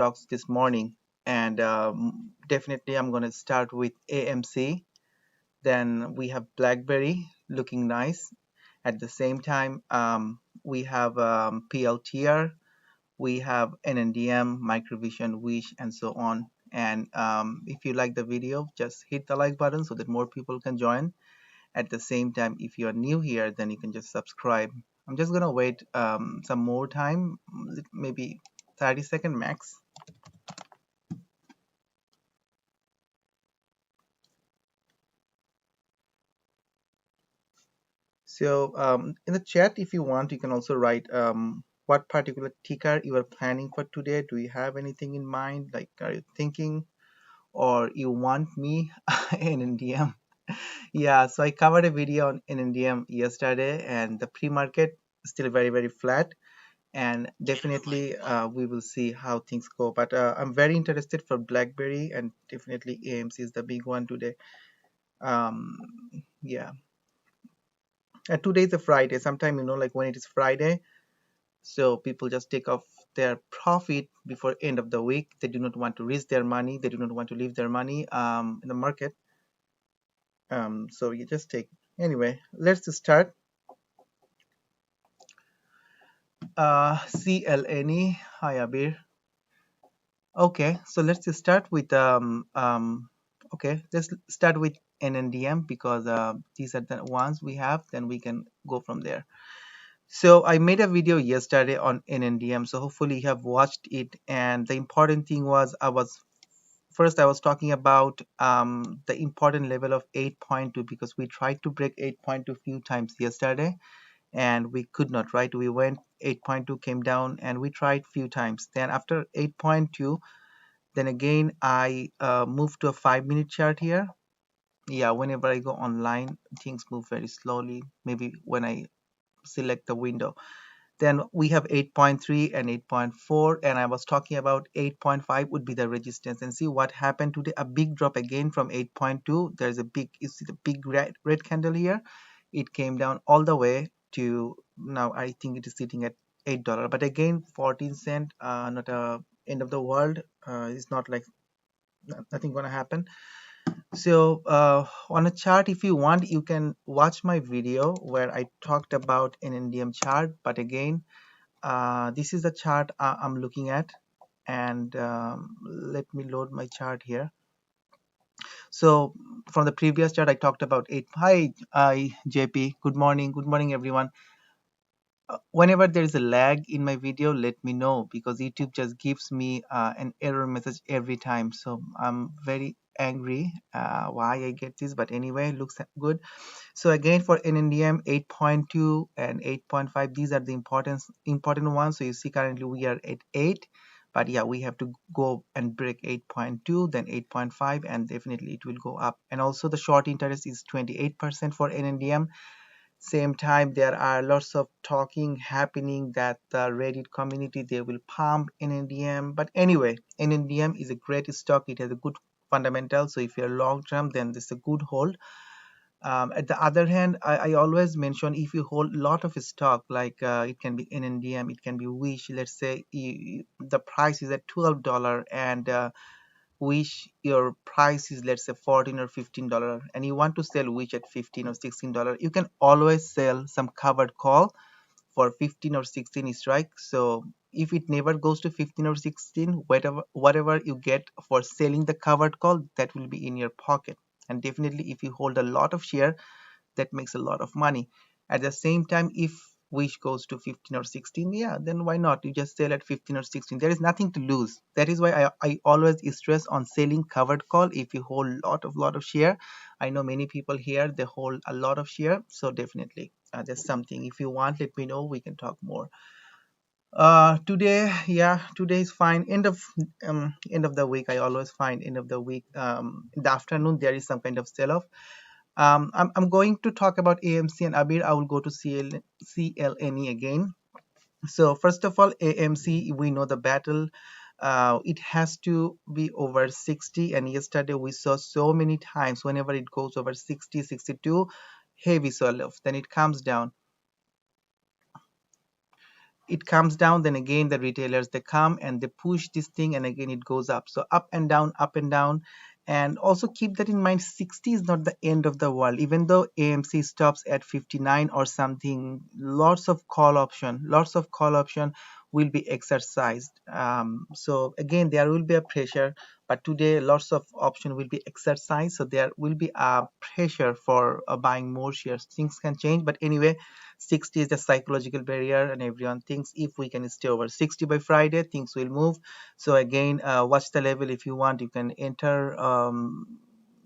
stocks this morning, and definitely I'm going to start with AMC. Then we have BlackBerry looking nice. At the same time, we have PLTR, we have NNDM, Microvision, Wish, and so on. And if you like the video, just hit the like button so that more people can join. At the same time, if you are new here, then you can just subscribe. I'm just gonna wait some more time, maybe 30-second max. So in the chat, if you want, you can also write what particular ticker you are planning for today. Do you have anything in mind? Like, are you thinking, or you want me in NDM? Yeah, so I covered a video on in NDM yesterday, and the pre-market still very flat. And definitely we will see how things go. But I'm very interested for BlackBerry, and definitely AMC is the big one today. Um, yeah. Today is a Friday. Sometime, like when it is Friday, so people just take off their profit before end of the week. They do not want to risk their money. They do not want to leave their money in the market. So you just take. Anyway, let's start. CLNE. Hi, Abir. Okay, so let's just start with okay, let's start with NNDM because these are the ones we have. Then we can go from there. So I made a video yesterday on NNDM, so hopefully you have watched it. And the important thing was I was talking about the important level of 8.2 because we tried to break 8.2 few times yesterday and we could not, right? We went 8.2, came down, and we tried few times. Then after 8.2, then again I moved to a 5-minute chart here. Yeah, whenever I go online, things move very slowly. Maybe when I select the window. Then we have 8.3 and 8.4, and I was talking about 8.5 would be the resistance. And see what happened today, a big drop again from 8.2. There's a big, you see the big red candle here. It came down all the way to now. I think it is sitting at $8. But again, 14 cent, not a end of the world. It's not like nothing gonna happen. So on a chart, if you want, you can watch my video where I talked about an NDM chart. But again, this is the chart I'm looking at, and let me load my chart here. So from the previous chart, I talked about 8. Hi, JP. Good morning, everyone. Whenever there is a lag in my video, let me know because YouTube just gives me an error message every time. So I'm very angry why I get this, but anyway, looks good. So again, for NNDM 8.2 and 8.5, these are the important ones. So you see currently we are at 8, but yeah, we have to go and break 8.2, then 8.5, and definitely it will go up. And also the short interest is 28% for NNDM. Same time, there are lots of talking happening that the Reddit community, they will pump NNDM. But anyway, NNDM is a great stock. It has a good fundamental. So if you're long term, then this is a good hold. At the other hand, I always mention if you hold a lot of stock, like it can be NNDM, it can be Wish. Let's say the price is at $12 and Wish your price is, let's say, $14 or $15, and you want to sell Wish at $15 or $16, you can always sell some covered call for 15 or 16 strike. So if it never goes to 15 or 16, whatever you get for selling the covered call, that will be in your pocket. And definitely if you hold a lot of share, that makes a lot of money. At the same time, if Wish goes to 15 or 16, yeah, then why not? You just sell at 15 or 16. There is nothing to lose. That is why I always stress on selling covered call if you hold lot of share. I know many people here, they hold a lot of share. So definitely that's something. If you want, let me know. We can talk more. Today, yeah, today is fine. End of the week, I always find end of the week, in the afternoon there is some kind of sell-off. I'm going to talk about AMC and Abir. I will go to CLNE again. So first of all, AMC, we know the battle. It has to be over 60, and yesterday we saw so many times whenever it goes over 60, 62, heavy sell-off, then it comes down. it comes down, then again the retailers they come and they push this thing and again it goes up. So up and down, up and down. And also keep that in mind, 60 is not the end of the world. Even though AMC stops at 59 or something, lots of call option will be exercised. So again, there will be a pressure, but today lots of option will be exercised, so there will be a pressure for buying more shares. Things can change, but anyway, 60 is the psychological barrier and everyone thinks if we can stay over 60 by Friday, things will move. So again, watch the level. If you want, you can enter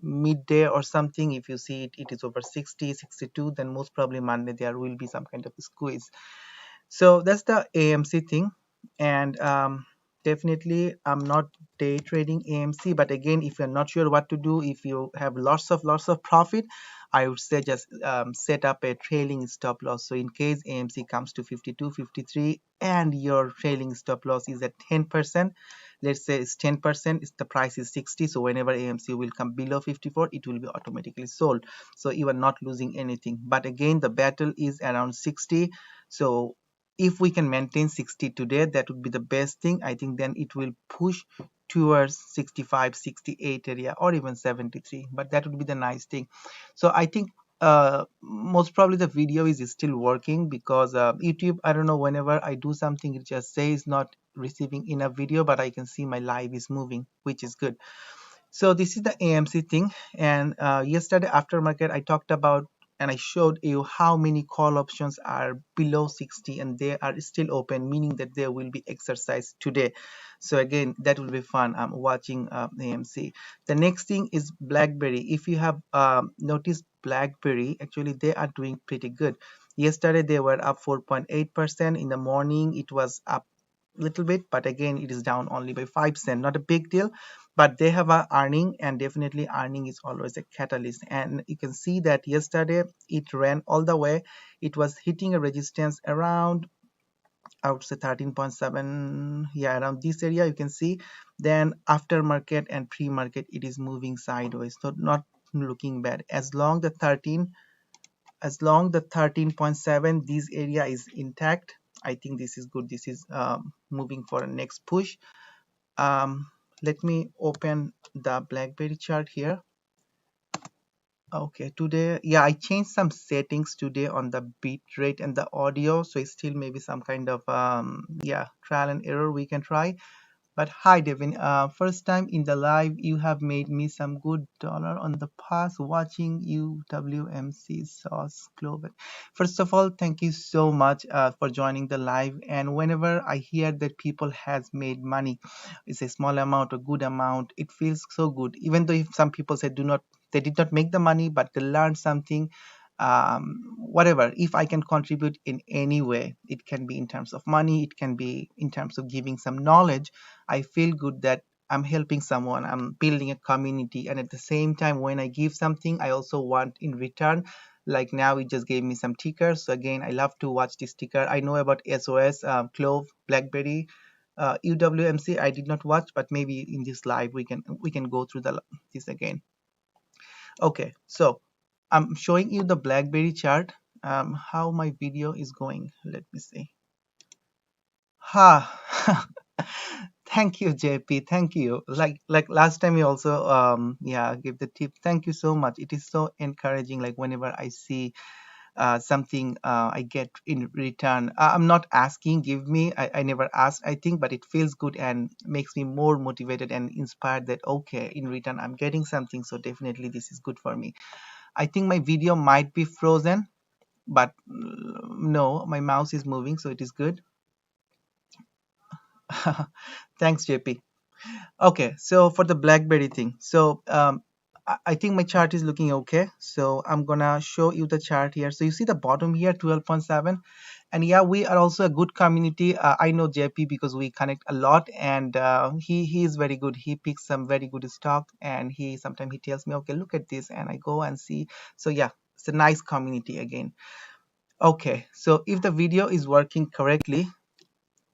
midday or something. If you see it is over 60, 62, then most probably Monday there will be some kind of squeeze. So that's the AMC thing. And definitely I'm not day trading AMC, but again, if you're not sure what to do, if you have lots of profit, I would say just set up a trailing stop loss. So in case AMC comes to 52, 53 and your trailing stop loss is at 10%, let's say it's 10%, the price is 60, so whenever AMC will come below 54, it will be automatically sold, so you are not losing anything. But again, the battle is around 60. So if we can maintain 60 today, that would be the best thing. I think then it will push towards 65, 68 area or even 73, but that would be the nice thing. So I think most probably the video is still working because YouTube, I don't know, whenever I do something it just says not receiving enough video, but I can see my live is moving, which is good. So this is the AMC thing. And yesterday after market I talked about and I showed you how many call options are below 60 and they are still open, meaning that they will be exercised today. So again, that will be fun. I'm watching AMC. The next thing is BlackBerry. If you have noticed, BlackBerry actually they are doing pretty good. Yesterday they were up 4.8%. In the morning it was up little bit, but again it is down only by 5 cents, not a big deal. But they have a earning, and definitely earning is always a catalyst. And you can see that yesterday it ran all the way. It was hitting a resistance around, I would say 13.7, yeah, around this area you can see. Then after market and pre-market it is moving sideways, so not looking bad. As long the 13.7, this area is intact, I think this is good. This is moving for a next push. Let me open the BlackBerry chart here. Okay, today, yeah, I changed some settings today on the bit rate and the audio, so it's still maybe some kind of yeah, trial and error we can try. But hi Devin, first time in the live, you have made me some good dollar on the past watching you WMC sauce global. First of all, thank you so much for joining the live. And whenever I hear that people has made money, it's a small amount or good amount, it feels so good. Even though if some people say they did not make the money, but they learned something, whatever, if I can contribute in any way, it can be in terms of money, it can be in terms of giving some knowledge, I feel good that I'm helping someone, I'm building a community. And at the same time, when I give something, I also want in return. Like now it just gave me some tickers, so again I love to watch this ticker. I know about SOS, CLOV, BlackBerry, UWMC I did not watch, but maybe in this live we can go through this again. Okay, so I'm showing you the BlackBerry chart. How my video is going, let me see. Thank you, JP, thank you. Like last time you also yeah, give the tip. Thank you so much. It is so encouraging, like whenever I see something I get in return. I'm not asking, give me, I never asked, I think, but it feels good and makes me more motivated and inspired that okay, in return I'm getting something, so definitely this is good for me. I think my video might be frozen, but no, my mouse is moving, so it is good. Thanks, JP. Okay, so for the BlackBerry thing, so I think my chart is looking okay. So I'm gonna show you the chart here. So you see the bottom here, 12.7, and yeah, we are also a good community. I know JP because we connect a lot, and he is very good. He picks some very good stock, and he sometimes he tells me, okay, look at this, and I go and see. So yeah, it's a nice community again. Okay, so if the video is working correctly,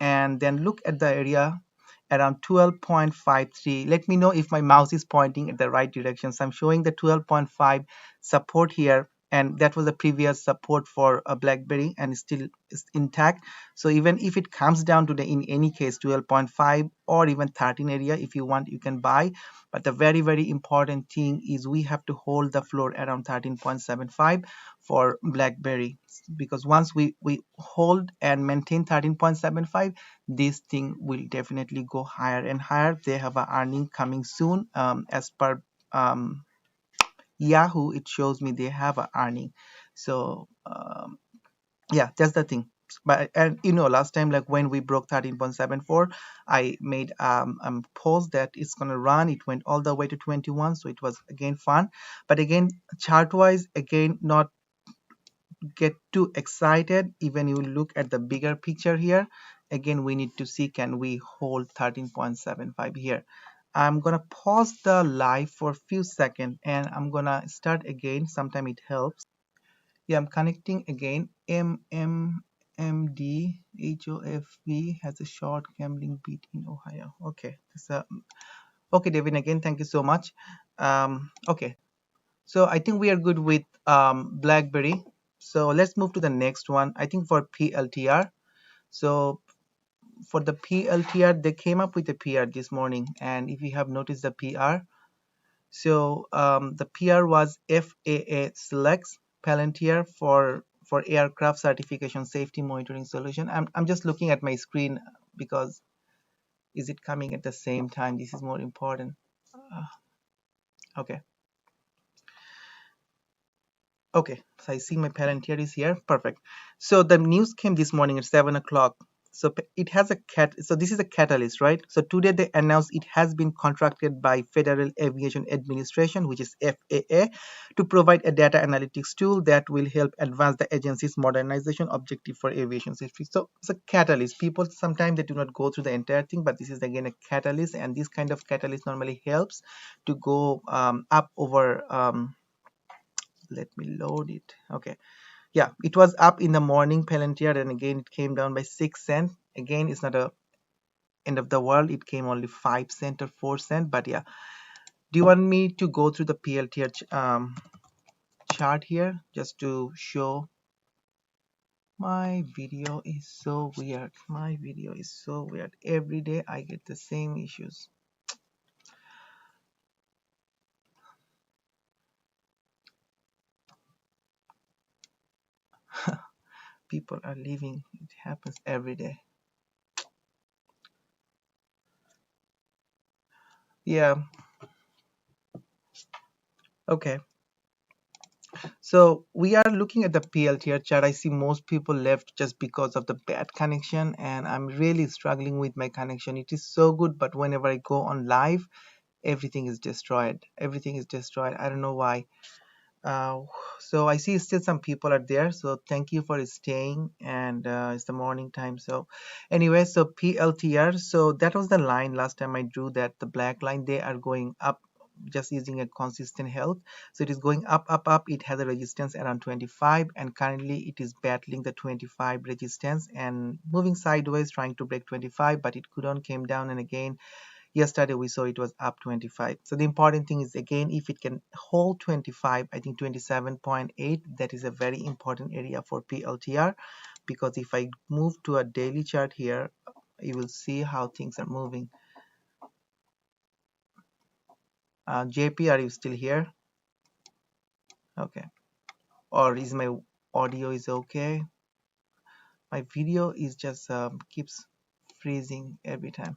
and then look at the area around 12.53. Let me know if my mouse is pointing at the right direction. So I'm showing the 12.5 support here. and that was the previous support for a BlackBerry and still is intact. So even if it comes down to the, in any case, 12.5 or even 13 area, if you want, you can buy. But the very, very important thing is we have to hold the floor around 13.75 for BlackBerry, because once we hold and maintain 13.75, this thing will definitely go higher and higher. They have an earning coming soon. As per Yahoo, it shows me they have a earning. So yeah, that's the thing. But and last time, like when we broke 13.74, I made post that it's gonna run. It went all the way to 21, so it was again fun. But again, chart wise, again, not get too excited. Even you look at the bigger picture here, again we need to see, can we hold 13.75 here. I'm gonna pause the live for a few seconds and I'm gonna start again. Sometime it helps. Yeah, I'm connecting again. HOFV has a short gambling beat in Ohio. Okay, okay, Devin, again, thank you so much. Okay, so I think we are good with BlackBerry. So let's move to the next one. I think for PLTR. So for the PLTR, they came up with a PR this morning, and if you have noticed the PR, so the PR was FAA selects Palantir for aircraft certification safety monitoring solution. I'm just looking at my screen because is it coming at the same time? This is more important. Okay. Okay, so I see my Palantir is here. Perfect. So the news came this morning at 7 o'clock. So it has a so this is a catalyst, right? So today they announced it has been contracted by Federal Aviation Administration, which is FAA, to provide a data analytics tool that will help advance the agency's modernization objective for aviation safety. So it's a catalyst. People sometimes they do not go through the entire thing, but this is again a catalyst, and this kind of catalyst normally helps to go up over let me load it. Okay, yeah, it was up in the morning, Palantir, and again it came down by 6 cents. Again, it's not a end of the world. It came only 5 cents or 4 cents, but yeah. Do you want me to go through the PLTR chart here just to show? My video is so weird. My video is so weird. Every day I get the same issues. People are leaving. It happens every day. Yeah. Okay. So we are looking at the PLTR chart. I see most people left just because of the bad connection, and I'm really struggling with my connection. It is so good, but whenever I go on live, everything is destroyed. Everything is destroyed. I don't know why. Uh, so I see still some people are there. So thank you for staying, and it's the morning time. So anyway, so PLTR. So that was the line last time I drew that the black line. They are going up, just using a consistent health. So it is going up, up, up. It has a resistance around 25, and currently it is battling the 25 resistance and moving sideways, trying to break 25, but it couldn't, came down, and again yesterday we saw it was up 25. So the important thing is, again, if it can hold 25, I think 27.8, that is a very important area for PLTR, because if I move to a daily chart here, you will see how things are moving. JP, are you still here? Okay. Or is my audio is okay? My video is just keeps freezing every time.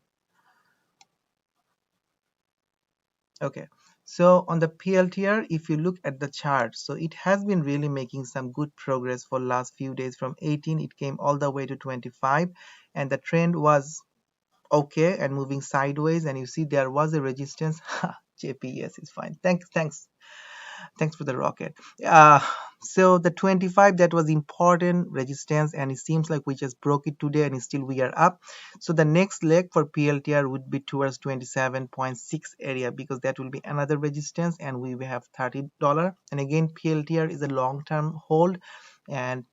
Okay, so on the PLTR, if you look at the chart, so it has been really making some good progress for last few days. From 18 it came all the way to 25, and the trend was okay and moving sideways, and you see there was a resistance. JP, yes, it's fine. Thanks for the rocket. So the 25, that was important resistance, and it seems like we just broke it today, and still we are up. So the next leg for PLTR would be towards 27.6 area, because that will be another resistance, and we will have $30. And again, PLTR is a long-term hold, and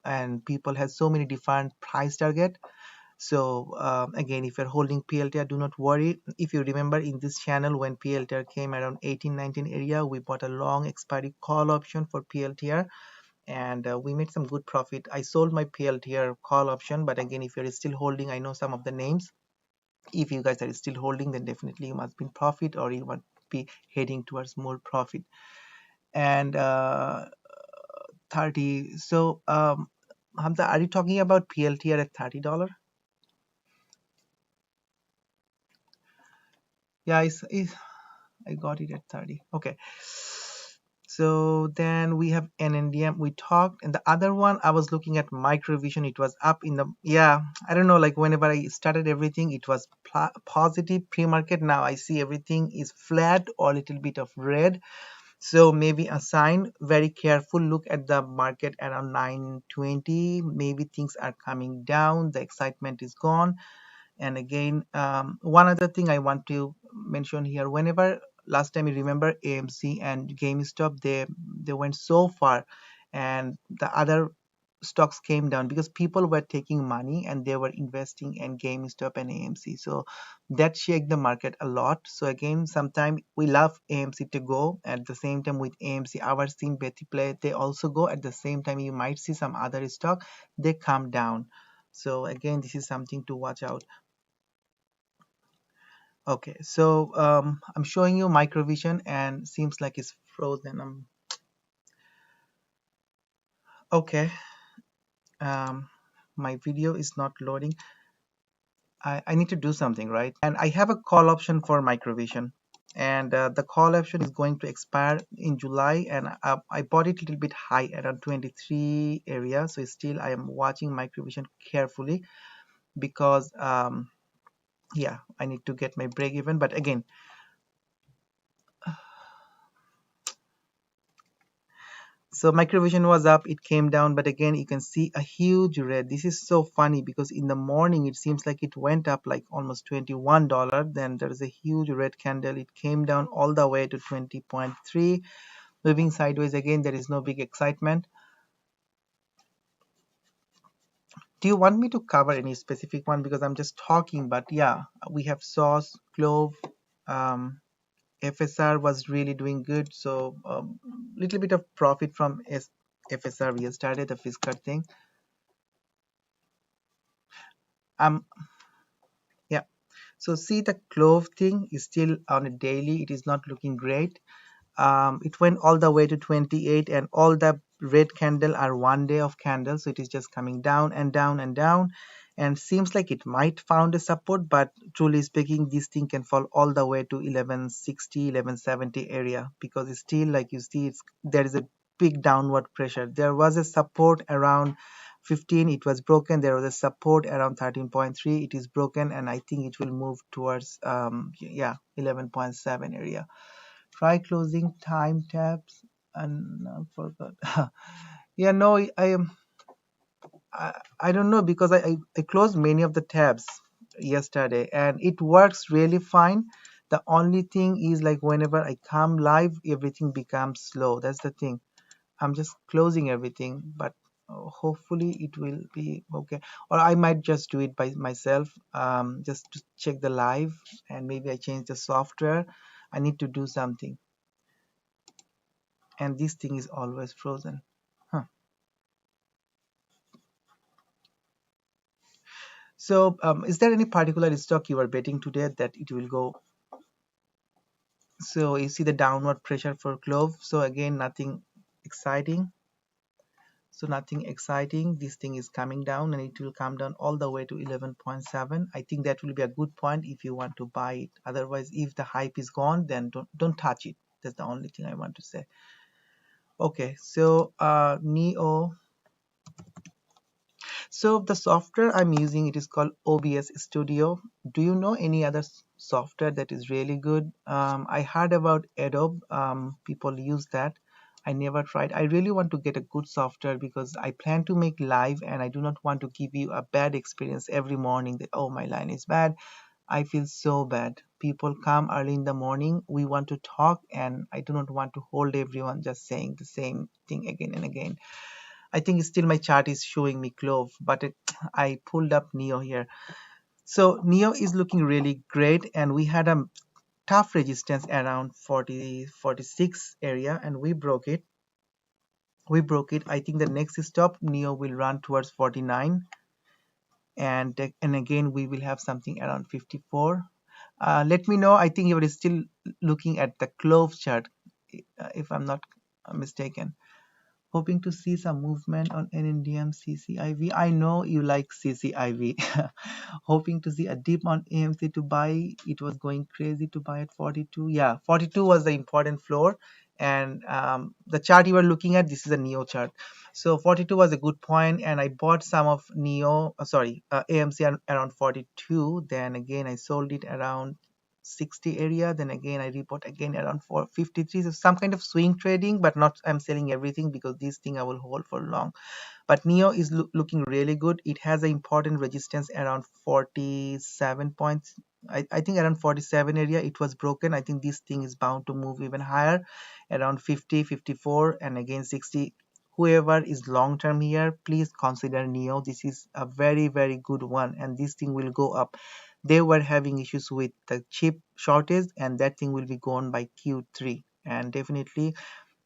people have so many different price target. So again, if you're holding PLTR, do not worry. If you remember in this channel, when PLTR came around 18-19 area, we bought a long expiry call option for PLTR, and we made some good profit. I sold my PLTR call option, but again, if you're still holding, I know some of the names. If you guys are still holding, then definitely you must be in profit, or you might be heading towards more profit. And 30. So Hamza, are you talking about PLTR at $30? Yeah, I got it at 30. Okay. So then we have NNDM. We talked, and the other one I was looking at microvision. It was up in the, yeah, I don't know, like whenever I started everything, it was positive pre-market. Now I see everything is flat or a little bit of red. So maybe a sign. Very careful look at the market around 920. Maybe things are coming down. The excitement is gone. And again, one other thing I want to mention here, whenever last time you remember AMC and GameStop, they went so far, and the other stocks came down because people were taking money and they were investing in GameStop and AMC. So that shake the market a lot. So again, sometimes we love AMC to go. At the same time with AMC, our team Betty Play, they also go. At the same time, you might see some other stock, they come down. So again, this is something to watch out. Okay, so I'm showing you microvision and seems like it's frozen. Okay, um, my video is not loading. I need to do something, right? And I have a call option for microvision, and the call option is going to expire in July, and I bought it a little bit high around 23 area. So still I am watching microvision carefully because yeah, I need to get my break even. But again, so microvision was up, it came down, but again you can see a huge red. This is so funny because in the morning it seems like it went up like almost $21. Then there is a huge red candle. It came down all the way to 20.3, moving sideways again. There is no big excitement. Do you want me to cover any specific one? Because I'm just talking, but yeah, we have sauce, clove, FSR was really doing good. So little bit of profit from FSR. We started the Fisker thing. Yeah, so see the clove thing is still on a daily. It is not looking great. It went all the way to 28, and all the red candle are 1 day of candles. So it is just coming down and down and down, and seems like it might found a support, but truly speaking, this thing can fall all the way to 1160, 1170 area, because it's still, like you see, there is a big downward pressure. There was a support around 15, it was broken. There was a support around 13.3, it is broken, and I think it will move towards yeah, 11.7 area. Try closing time tabs, and I forgot. Yeah, no, I don't know, because I closed many of the tabs yesterday and it works really fine. The only thing is, like, whenever I come live, everything becomes slow. That's the thing. I'm just closing everything, but hopefully it will be okay. Or I might just do it by myself, just to check the live, and maybe I change the software. I need to do something, and this thing is always frozen. Huh. So is there any particular stock you are betting today that it will go? So you see the downward pressure for CLOV. So again, nothing exciting. So nothing exciting. This thing is coming down, and it will come down all the way to 11.7. I think that will be a good point if you want to buy it. Otherwise, if the hype is gone, then don't touch it. That's the only thing I want to say. Okay, so Neo. So the software I'm using, it is called OBS Studio. Do you know any other software that is really good? I heard about Adobe. People use that. I never tried. I really want to get a good software because I plan to make live, and I do not want to give you a bad experience every morning that, oh, my line is bad. I feel so bad. People come early in the morning. We want to talk, and I do not want to hold everyone just saying the same thing again and again. I think still my chart is showing me CLOV, but I pulled up Neo here. So Neo is looking really great, and we had a tough resistance around 40, 46 area, and we broke it. We broke it. I think the next stop Neo will run towards 49, and again we will have something around 54. Let me know. I think you are still looking at the CLOV chart, if I'm not mistaken. Hoping to see some movement on NNDM CCIV. I know you like CCIV. Hoping to see a dip on AMC to buy. It was going crazy to buy at 42. Yeah, 42 was the important floor. And the chart you were looking at, this is a Neo chart. So 42 was a good point, and I bought some of Neo, AMC around 42. Then again, I sold it around 60 area. Then again, I report again around 453. So some kind of swing trading, but not I'm selling everything because this thing I will hold for long. But Neo is looking really good. It has an important resistance around 47 points. I think around 47 area it was broken. I think this thing is bound to move even higher around 50, 54, and again 60. Whoever is long term here, please consider Neo. This is a very, very good one, and this thing will go up. They were having issues with the chip shortage, and that thing will be gone by Q3, and definitely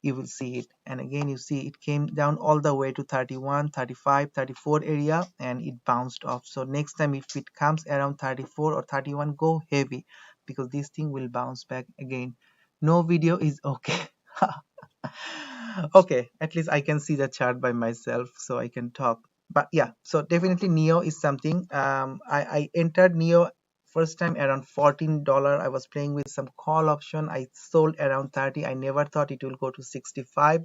you will see it. And again, you see it came down all the way to 31, 35, 34 area, and it bounced off. So next time if it comes around 34 or 31, go heavy, because this thing will bounce back again. No video is okay. Okay, at least I can see the chart by myself, so I can talk. But yeah, so definitely Neo is something. I entered Neo first time around $14. I was playing with some call option. I sold around 30. I never thought it will go to 65.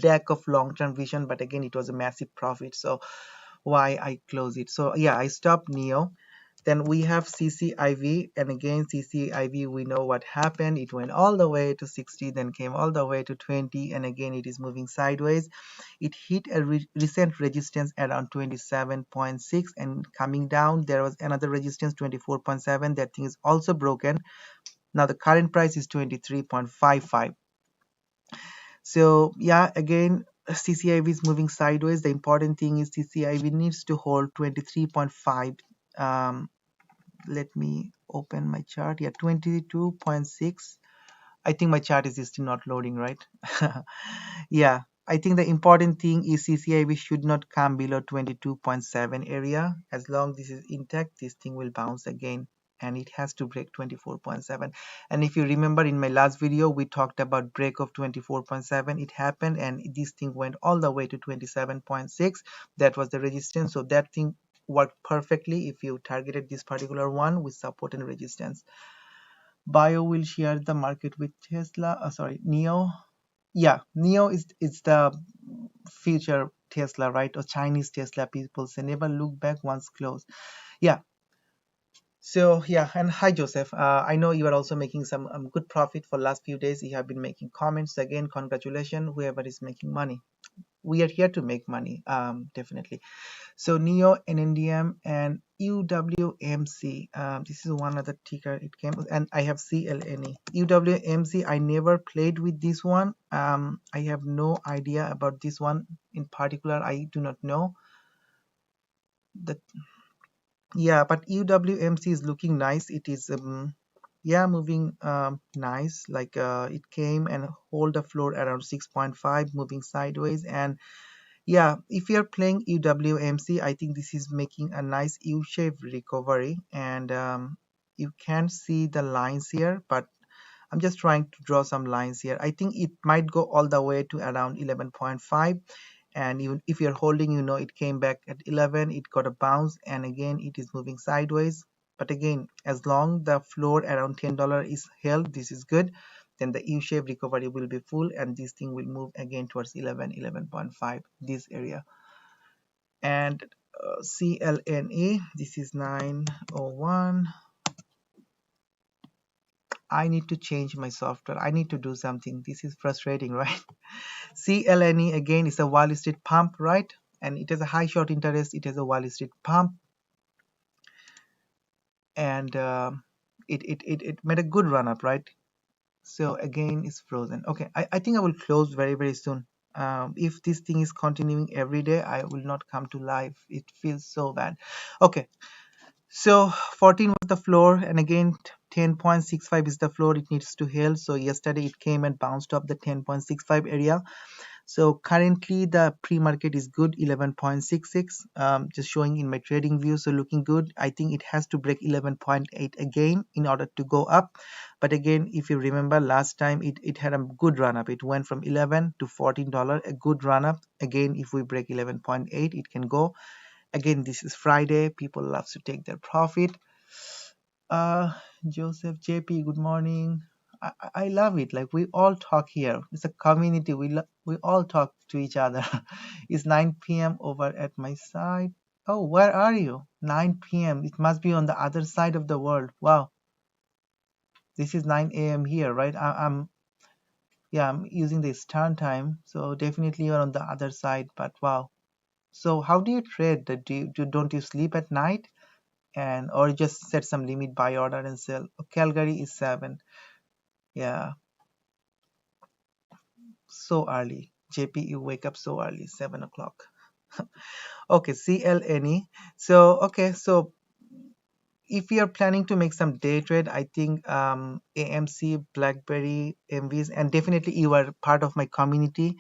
Lack of long-term vision, but again it was a massive profit, so why I close it. So yeah, I stopped Neo. Then we have CCIV, and again CCIV, we know what happened. It went all the way to 60, then came all the way to 20, and again it is moving sideways. It hit a recent resistance around 27.6, and coming down there was another resistance 24.7. That thing is also broken. Now the current price is 23.55. So yeah, again CCIV is moving sideways. The important thing is CCIV needs to hold 23.5. Let me open my chart. Yeah, 22.6. I think my chart is still not loading, right? Yeah, I think the important thing is CCIV should not come below 22.7 area. As long this is intact, this thing will bounce again, and it has to break 24.7. And if you remember in my last video, we talked about break of 24.7. It happened, and this thing went all the way to 27.6. That was the resistance. So that thing worked perfectly if you targeted this particular one with support and resistance. Bio will share the market with Tesla. Neo. Yeah, Neo is the future Tesla, right? Or Chinese Tesla. People say never look back once closed. Yeah. So yeah, and hi Joseph. I know you are also making some good profit for last few days. You have been making comments again. Congratulations, whoever is making money. We are here to make money. Definitely. So Neo, NNDM, and UWMC. This is one other ticker. It came, and I have CLNE. UWMC. I never played with this one. I have no idea about this one in particular. I do not know. That yeah, but UWMC is looking nice. It is yeah, moving nice. Like it came and hold the floor around 6.5, moving sideways. And yeah, if you're playing UWMC, I think this is making a nice U-shaped recovery, and you can see the lines here, but I'm just trying to draw some lines here. I think it might go all the way to around 11.5, and even if you're holding, you know, it came back at 11, it got a bounce, and again it is moving sideways. But again, as long the floor around $10 is held, this is good. Then the U-shaped recovery will be full, and this thing will move again towards 11, 11.5, this area. And CLNE, this is 901. I need to change my software. I need to do something. This is frustrating, right? CLNE again is a Wall Street pump, right? And it has a high short interest. It has a Wall Street pump, and it made a good run up, right? So again, it's frozen. Okay, I think I will close very, very soon. If this thing is continuing every day, I will not come to live. It feels so bad. Okay, so 14 was the floor, and again 10.65 is the floor it needs to hold. So yesterday it came and bounced up the 10.65 area. So currently the pre-market is good, 11.66, just showing in my trading view, so looking good. I think it has to break 11.8 again in order to go up. But again, if you remember last time, it had a good run up. It went from 11 to $14, a good run up. Again, if we break 11.8, it can go. Again, this is Friday, people love to take their profit. uh Joseph JP, good morning. I love it. Like, we all talk here. It's a community. We all talk to each other. It's 9 p.m. over at my side. Oh, where are you? 9 p.m. It must be on the other side of the world. Wow. This is 9 a.m. here, right? I'm yeah, I'm using the Eastern time, so definitely you're on the other side. But wow. So how do you trade? Don't you sleep at night? And or just set some limit, buy order and sell? Oh, Calgary is 7. Yeah, so early. JP, you wake up so early, 7 o'clock. Okay, CLNE. So okay, so if you are planning to make some day trade, I think AMC, BlackBerry, MVIS, and definitely you are part of my community.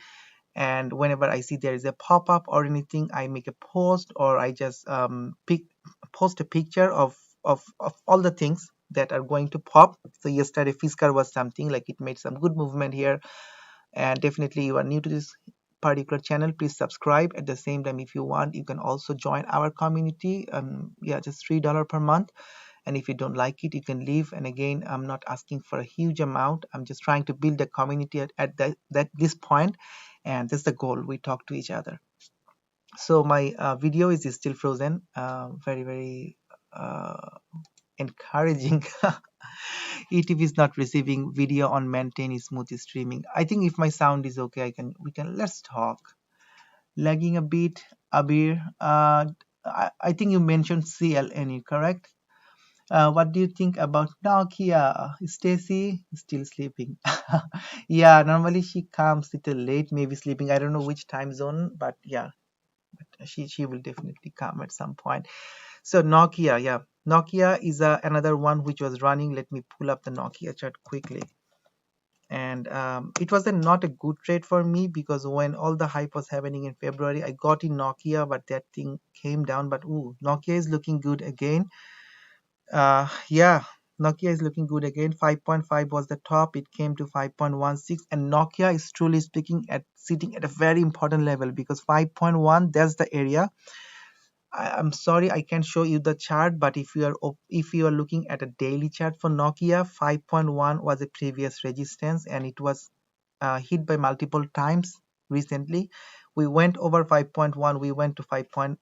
And whenever I see there is a pop-up or anything, I make a post, or I just post a picture of all the things that are going to pop. So yesterday Fisker was something like, it made some good movement here. And definitely you are new to this particular channel, please subscribe. At the same time, if you want, you can also join our community. Yeah, just $3 per month. And if you don't like it, you can leave. And again, I'm not asking for a huge amount. I'm just trying to build a community at this point, and that's the goal. We talk to each other. So my video is still frozen. Very, very encouraging. YouTube is not receiving video on maintain smooth streaming. I think if my sound is okay, let's talk. Lagging a bit, Abir. I think you mentioned CLNE, correct? What do you think about Nokia? Stacy still sleeping. Yeah, normally she comes little late, maybe sleeping. I don't know which time zone, but yeah, she will definitely come at some point. So Nokia, yeah, Nokia is another one which was running. Let me pull up the Nokia chart quickly. And it was not a good trade for me, because when all the hype was happening in February, I got in Nokia, but that thing came down. But ooh, Nokia is looking good again. Yeah, Nokia is looking good again. 5.5 was the top, it came to 5.16, and Nokia is truly speaking at sitting at a very important level, because 5.1, that's the area. I'm sorry I can't show you the chart, but if you are looking at a daily chart for Nokia, 5.1 was a previous resistance, and it was hit by multiple times recently. We went over 5.1, we went to 5.5,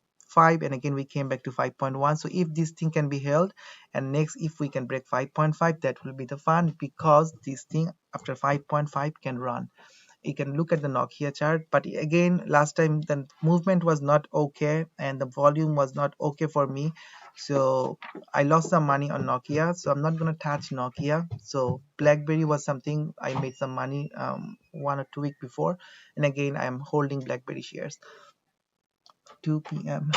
and again we came back to 5.1. So if this thing can be held, and next if we can break 5.5, that will be the fun, because this thing after 5.5 can run. You can look at the Nokia chart, but again last time the movement was not okay and the volume was not okay for me, so I lost some money on Nokia, so I'm not going to touch Nokia. So BlackBerry was something I made some money 1 or 2 weeks before, and again I am holding BlackBerry shares. 2 p.m.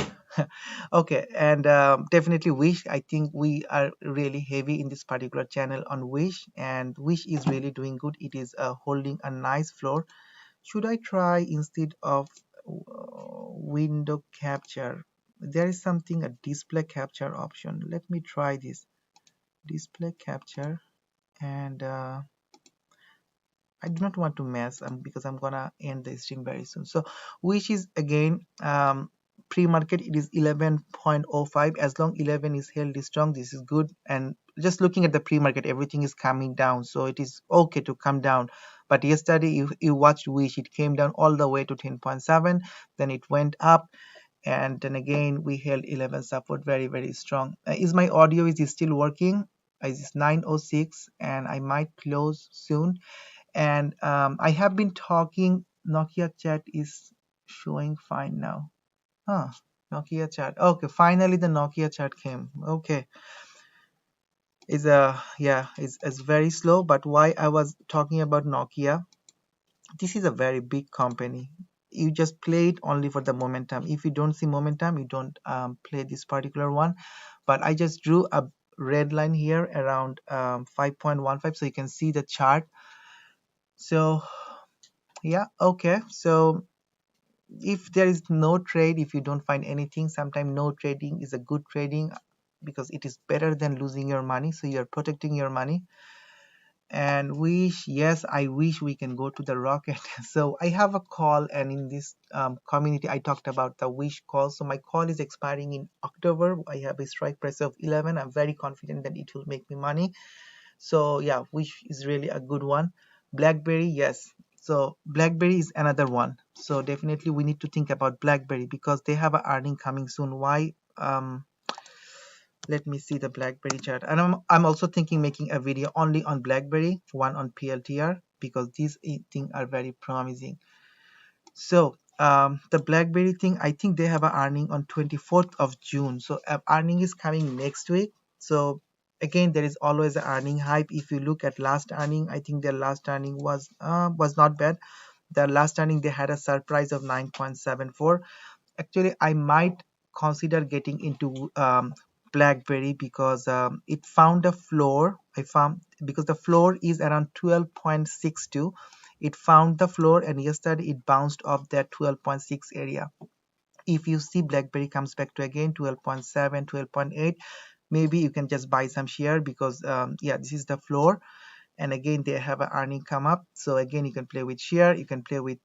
Okay, and definitely Wish. I think we are really heavy in this particular channel on Wish, and Wish is really doing good. It is holding a nice floor. Should I try instead of window capture? There is something, a display capture option. Let me try this display capture. And I do not want to mess because I'm gonna end the stream very soon. So which is again pre-market, it is 11.05. As long 11 is held strong, this is good. And just looking at the pre-market, everything is coming down, so it is okay to come down. But yesterday you watched Wish, it came down all the way to 10.7, then it went up, and then again we held 11 support, very, very strong. Is my audio is still working? It's 9:06 and I might close soon. And I have been talking. Nokia chat is showing fine now. Huh. Nokia chat. Okay, finally the Nokia chat came. Okay. Is yeah, it's very slow, but why I was talking about Nokia, this is a very big company. You just play it only for the momentum. If you don't see momentum, you don't play this particular one. But I just drew a red line here around 5.15, so you can see the chart. So Yeah, okay. So if there is no trade, if you don't find anything, sometimes no trading is a good trading because it is better than losing your money. So you're protecting your money. And wish, yes, I wish we can go to the rocket. So I have a call, and in this community I talked about the wish call. So my call is expiring in October. I have a strike price of 11. I'm very confident that it will make me money. So yeah, wish is really a good one. Blackberry, yes. So Blackberry is another one. So definitely we need to think about Blackberry because they have a earning coming soon. Why? Let me see the BlackBerry chart. And I'm also thinking making a video only on BlackBerry, one on PLTR, because these things are very promising. So the BlackBerry thing, I think they have an earning on 24th of June. So earning is coming next week. So again, there is always an earning hype. If you look at last earning, I think their last earning was not bad. Their last earning, they had a surprise of 9.74. Actually, I might consider getting into BlackBerry because it found a floor. I found because the floor is around 12.62. It found the floor, and yesterday it bounced off that 12.6 area. If you see BlackBerry comes back to again 12.7, 12.8, maybe you can just buy some share because yeah, this is the floor. And again, they have an earning come up. So again, you can play with share, you can play with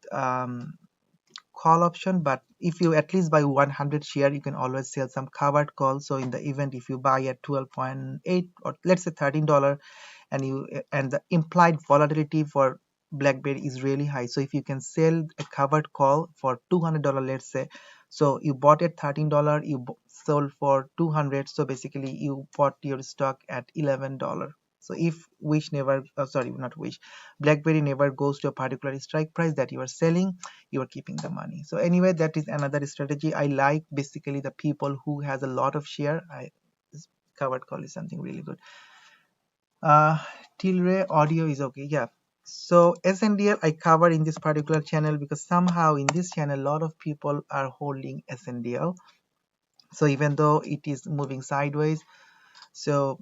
call option, but if you at least buy 100 share, you can always sell some covered call. So in the event, if you buy at 12.8 or let's say $13, and the implied volatility for BlackBerry is really high, so if you can sell a covered call for $200, let's say, so you bought at $13, you sold for 200, so basically you bought your stock at $11. So if wish never sorry, not wish, BlackBerry never goes to a particular strike price that you are selling, you are keeping the money. So anyway, that is another strategy. I like basically the people who has a lot of share. This covered call is something really good. uh Tilray audio is okay, yeah. So SNDL I cover in this particular channel because somehow in this channel a lot of people are holding SNDL. So even though it is moving sideways, so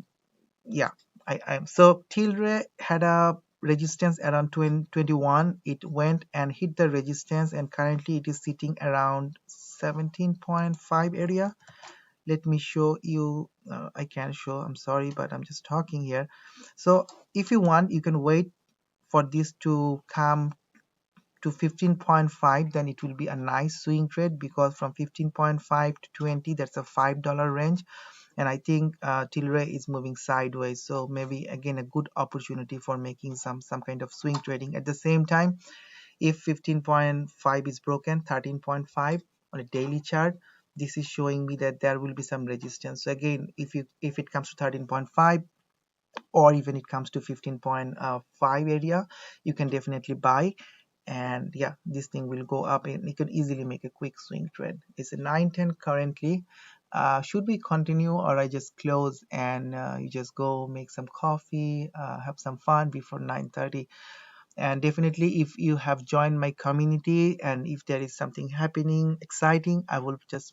yeah, I'm so Tilray had a resistance around 2021. It went and hit the resistance, and currently it is sitting around 17.5 area. Let me show you. I can't show, I'm sorry, but I'm just talking here. So if you want, you can wait for this to come to 15.5, then it will be a nice swing trade because from 15.5 to 20, that's a $5 range. And I think Tilray is moving sideways, so maybe again a good opportunity for making some kind of swing trading. At the same time, if 15.5 is broken, 13.5 on a daily chart, this is showing me that there will be some resistance. So again, if it comes to 13.5 or even it comes to 15.5 area, you can definitely buy. And yeah, this thing will go up and you can easily make a quick swing trade. It's a 9:10 currently. Should we continue, or I just close and you just go make some coffee, have some fun before 9:30? And definitely if you have joined my community and if there is something happening exciting, I will just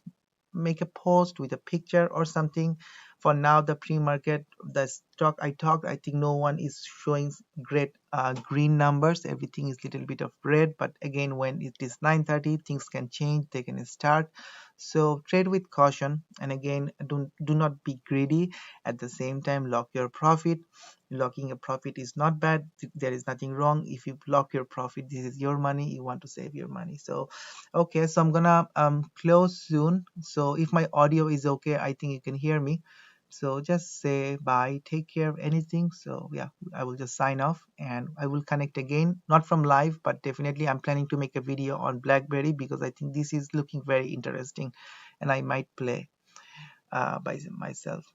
make a post with a picture or something. For now, the pre-market, the stock I talked, I think no one is showing great green numbers. Everything is little bit of red, but again, when it is 9:30, things can change, they can start. So trade with caution, and again, do not be greedy. At the same time, lock your profit. Locking a profit is not bad. There is nothing wrong. If you lock your profit, this is your money, you want to save your money. So okay, so I'm gonna close soon. So if my audio is okay, I think you can hear me. So just say bye, take care of anything. So yeah, I will just sign off and I will connect again, not from live, but definitely I'm planning to make a video on BlackBerry because I think this is looking very interesting and I might play by myself.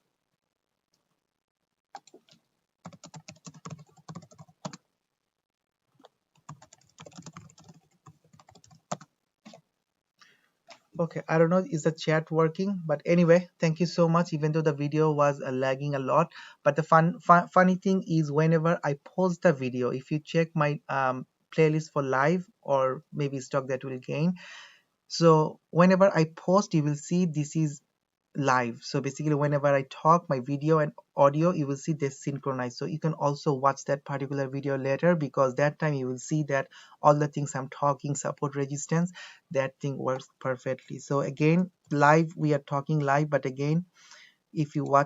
Okay, I don't know, is the chat working? But anyway, thank you so much, even though the video was lagging a lot. But the funny thing is whenever I post the video, if you check my playlist for live or maybe stock that will gain, so whenever I post, you will see this is live. So basically whenever I talk, my video and audio, you will see this synchronized. So you can also watch that particular video later, because that time you will see that all the things I'm talking, support resistance, that thing works perfectly. So again, live, we are talking live, but again, if you watch